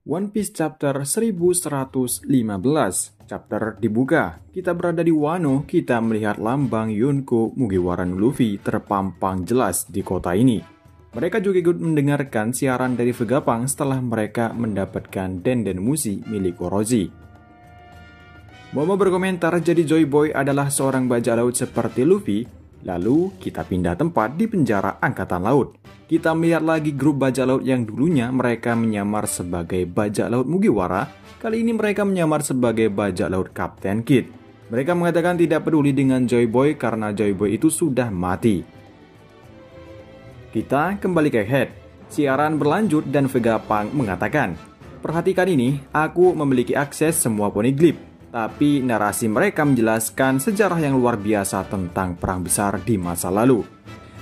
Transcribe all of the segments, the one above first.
One Piece chapter 1115. Chapter dibuka. Kita berada di Wano, kita melihat lambang Yonko Mugiwara Luffy terpampang jelas di kota ini. Mereka juga ikut mendengarkan siaran dari Vegapunk setelah mereka mendapatkan Denden Mushi milik Orochi. Momo berkomentar jadi Joy Boy adalah seorang bajak laut seperti Luffy. Lalu kita pindah tempat di penjara Angkatan Laut. Kita melihat lagi grup bajak laut yang dulunya mereka menyamar sebagai bajak laut Mugiwara. Kali ini mereka menyamar sebagai bajak laut Kapten Kid. Mereka mengatakan tidak peduli dengan Joy Boy karena Joy Boy itu sudah mati. Kita kembali ke Head. Siaran berlanjut dan Vegapunk mengatakan, "Perhatikan ini, aku memiliki akses semua poneglyph." Tapi narasi mereka menjelaskan sejarah yang luar biasa tentang perang besar di masa lalu.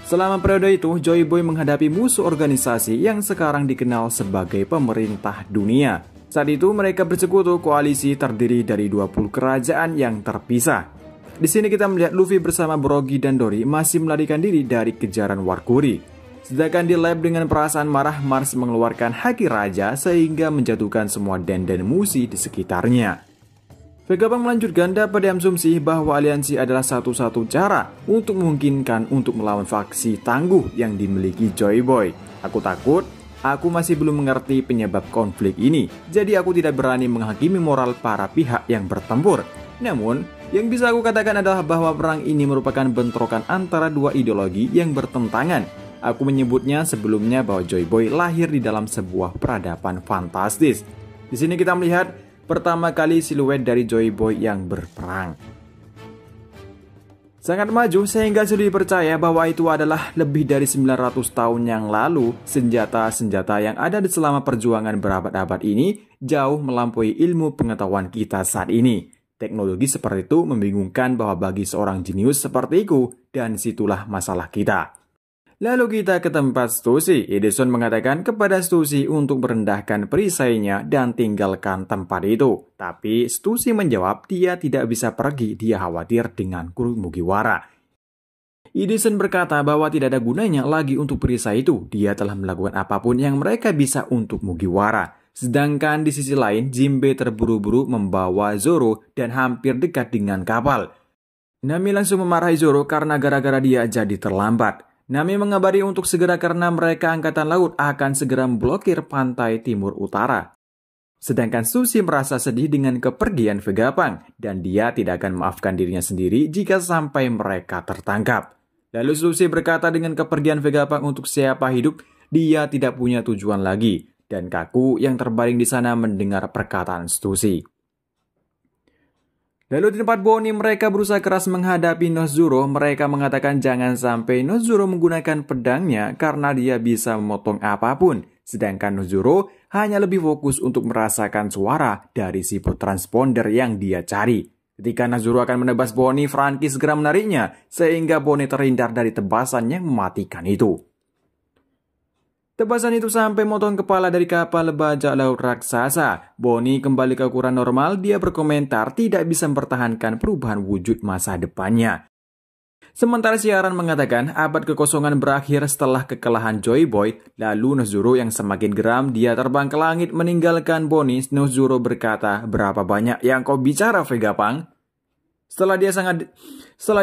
Selama periode itu, Joy Boy menghadapi musuh organisasi yang sekarang dikenal sebagai pemerintah dunia. Saat itu mereka bersekutu koalisi terdiri dari 20 kerajaan yang terpisah. Di sini kita melihat Luffy bersama Brogy dan Dory masih melarikan diri dari kejaran Warkuri. Sedangkan di lab dengan perasaan marah, Mars mengeluarkan haki raja sehingga menjatuhkan semua Denden Mushi di sekitarnya. Vegapunk melanjutkan dapat diasumsi bahwa aliansi adalah satu-satu cara untuk memungkinkan untuk melawan faksi tangguh yang dimiliki Joy Boy. Aku takut, aku masih belum mengerti penyebab konflik ini, jadi aku tidak berani menghakimi moral para pihak yang bertempur. Namun, yang bisa aku katakan adalah bahwa perang ini merupakan bentrokan antara dua ideologi yang bertentangan. Aku menyebutnya sebelumnya bahwa Joy Boy lahir di dalam sebuah peradaban fantastis. Di sini kita melihat pertama kali siluet dari Joy Boy yang berperang. Sangat maju sehingga sudah dipercaya bahwa itu adalah lebih dari 900 tahun yang lalu. Senjata-senjata yang ada di selama perjuangan berabad-abad ini jauh melampaui ilmu pengetahuan kita saat ini. Teknologi seperti itu membingungkan bahwa bagi seorang jenius sepertiku, dan situlah masalah kita. Lalu kita ke tempat Stussy. Edison mengatakan kepada Stussy untuk merendahkan perisainya dan tinggalkan tempat itu. Tapi Stussy menjawab dia tidak bisa pergi, dia khawatir dengan kru Mugiwara. Edison berkata bahwa tidak ada gunanya lagi untuk perisai itu. Dia telah melakukan apapun yang mereka bisa untuk Mugiwara. Sedangkan di sisi lain, Jinbe terburu-buru membawa Zoro dan hampir dekat dengan kapal. Nami langsung memarahi Zoro karena gara-gara dia jadi terlambat. Nami mengabari untuk segera karena mereka Angkatan Laut akan segera memblokir pantai timur utara. Sedangkan Stussy merasa sedih dengan kepergian Vegapunk dan dia tidak akan memaafkan dirinya sendiri jika sampai mereka tertangkap. Lalu Stussy berkata dengan kepergian Vegapunk untuk siapa hidup, dia tidak punya tujuan lagi. Dan Kaku yang terbaring di sana mendengar perkataan Stussy. Lalu di tempat Bonnie mereka berusaha keras menghadapi Nozuro. Mereka mengatakan jangan sampai Nozuro menggunakan pedangnya karena dia bisa memotong apapun. Sedangkan Nozuro hanya lebih fokus untuk merasakan suara dari siput transponder yang dia cari. Ketika Nozuro akan menebas Bonnie, Franky segera menariknya sehingga Bonnie terhindar dari tebasan yang mematikan itu. Tebasan itu sampai motong kepala dari kapal bajak laut raksasa. Bonnie kembali ke ukuran normal, dia berkomentar tidak bisa mempertahankan perubahan wujud masa depannya. Sementara siaran mengatakan abad kekosongan berakhir setelah kekalahan Joy Boy, lalu Nozuro yang semakin geram, dia terbang ke langit meninggalkan Bonnie. Nozuro berkata, berapa banyak yang kau bicara Vegapunk? Setelah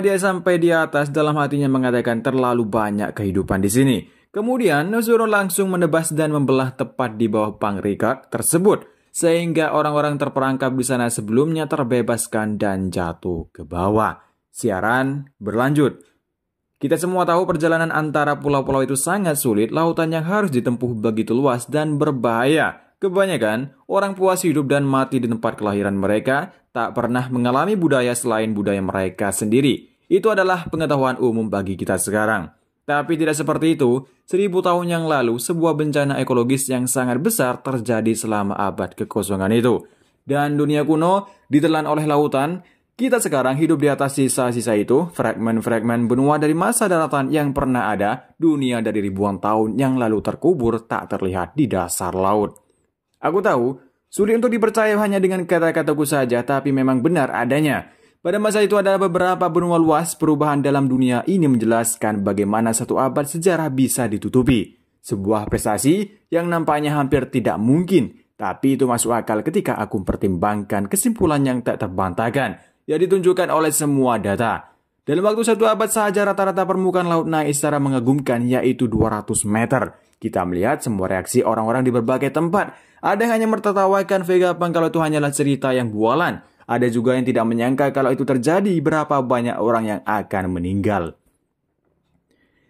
dia sampai di atas, dalam hatinya mengatakan terlalu banyak kehidupan di sini. Kemudian Nozuro langsung menebas dan membelah tepat di bawah Punk Record tersebut, sehingga orang-orang terperangkap di sana sebelumnya terbebaskan dan jatuh ke bawah. Siaran berlanjut. Kita semua tahu perjalanan antara pulau-pulau itu sangat sulit, lautan yang harus ditempuh begitu luas dan berbahaya. Kebanyakan orang puas hidup dan mati di tempat kelahiran mereka, tak pernah mengalami budaya selain budaya mereka sendiri. Itu adalah pengetahuan umum bagi kita sekarang. Tapi tidak seperti itu, 1000 tahun yang lalu sebuah bencana ekologis yang sangat besar terjadi selama abad kekosongan itu. Dan dunia kuno ditelan oleh lautan, kita sekarang hidup di atas sisa-sisa itu, fragmen-fragmen benua dari masa daratan yang pernah ada, dunia dari ribuan tahun yang lalu terkubur tak terlihat di dasar laut. Aku tahu, sulit untuk dipercaya hanya dengan kata-kataku saja, tapi memang benar adanya. Pada masa itu ada beberapa benua luas, perubahan dalam dunia ini menjelaskan bagaimana satu abad sejarah bisa ditutupi. Sebuah prestasi yang nampaknya hampir tidak mungkin. Tapi itu masuk akal ketika aku mempertimbangkan kesimpulan yang tak terbantahkan yang ditunjukkan oleh semua data. Dalam waktu 1 abad saja rata-rata permukaan laut naik secara mengagumkan yaitu 200 meter. Kita melihat semua reaksi orang-orang di berbagai tempat. Ada yang hanya menertawakan Vegapunk kalau itu hanyalah cerita yang bualan. Ada juga yang tidak menyangka kalau itu terjadi berapa banyak orang yang akan meninggal.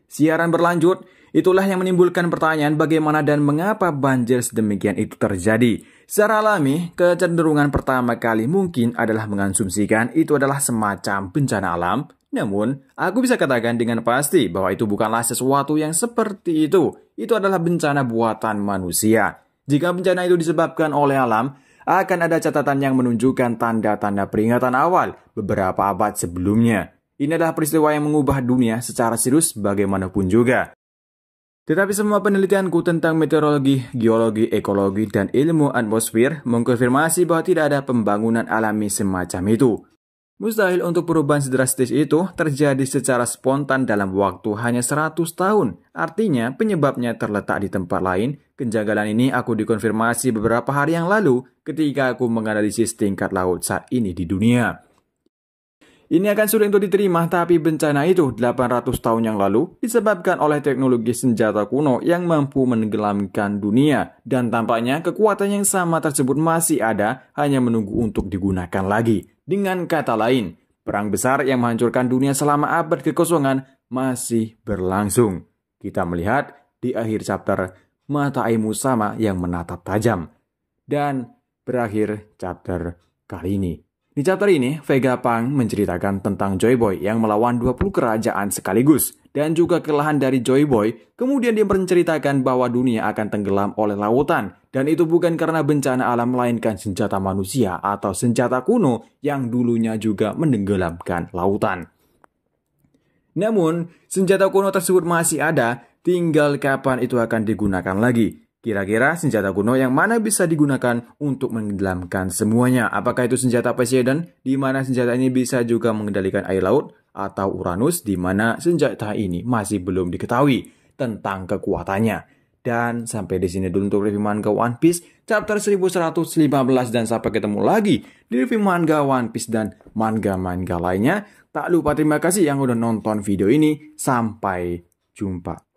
Siaran berlanjut. Itulah yang menimbulkan pertanyaan bagaimana dan mengapa banjir sedemikian itu terjadi. Secara alami, kecenderungan pertama kali mungkin adalah mengasumsikan itu adalah semacam bencana alam. Namun, aku bisa katakan dengan pasti bahwa itu bukanlah sesuatu yang seperti itu. Itu adalah bencana buatan manusia. Jika bencana itu disebabkan oleh alam, akan ada catatan yang menunjukkan tanda-tanda peringatan awal beberapa abad sebelumnya. Ini adalah peristiwa yang mengubah dunia secara serius bagaimanapun juga. Tetapi semua penelitianku tentang meteorologi, geologi, ekologi, dan ilmu atmosfer mengkonfirmasi bahwa tidak ada pembangunan alami semacam itu. Mustahil untuk perubahan sedrastis itu terjadi secara spontan dalam waktu hanya 100 tahun. Artinya penyebabnya terletak di tempat lain. Kejanggalan ini aku dikonfirmasi beberapa hari yang lalu ketika aku menganalisis tingkat laut saat ini di dunia. Ini akan sulit untuk diterima, tapi bencana itu 800 tahun yang lalu disebabkan oleh teknologi senjata kuno yang mampu menenggelamkan dunia. Dan tampaknya kekuatan yang sama tersebut masih ada, hanya menunggu untuk digunakan lagi. Dengan kata lain, perang besar yang menghancurkan dunia selama abad kekosongan masih berlangsung. Kita melihat di akhir chapter mata air Musama yang menatap tajam. Dan berakhir chapter kali ini. Di chapter ini, Vegapunk menceritakan tentang Joy Boy yang melawan 20 kerajaan sekaligus. Dan juga kelelahan dari Joy Boy, kemudian dia menceritakan bahwa dunia akan tenggelam oleh lautan. Dan itu bukan karena bencana alam melainkan senjata manusia atau senjata kuno yang dulunya juga menenggelamkan lautan. Namun, senjata kuno tersebut masih ada, tinggal kapan itu akan digunakan lagi. Kira-kira senjata kuno yang mana bisa digunakan untuk menenggelamkan semuanya? Apakah itu senjata Poseidon, di mana senjata ini bisa juga mengendalikan air laut, atau Uranus, di mana senjata ini masih belum diketahui tentang kekuatannya. Dan sampai di sini dulu untuk review manga One Piece chapter 1115 dan sampai ketemu lagi di review manga One Piece dan manga-manga lainnya. Tak lupa terima kasih yang udah nonton video ini. Sampai jumpa.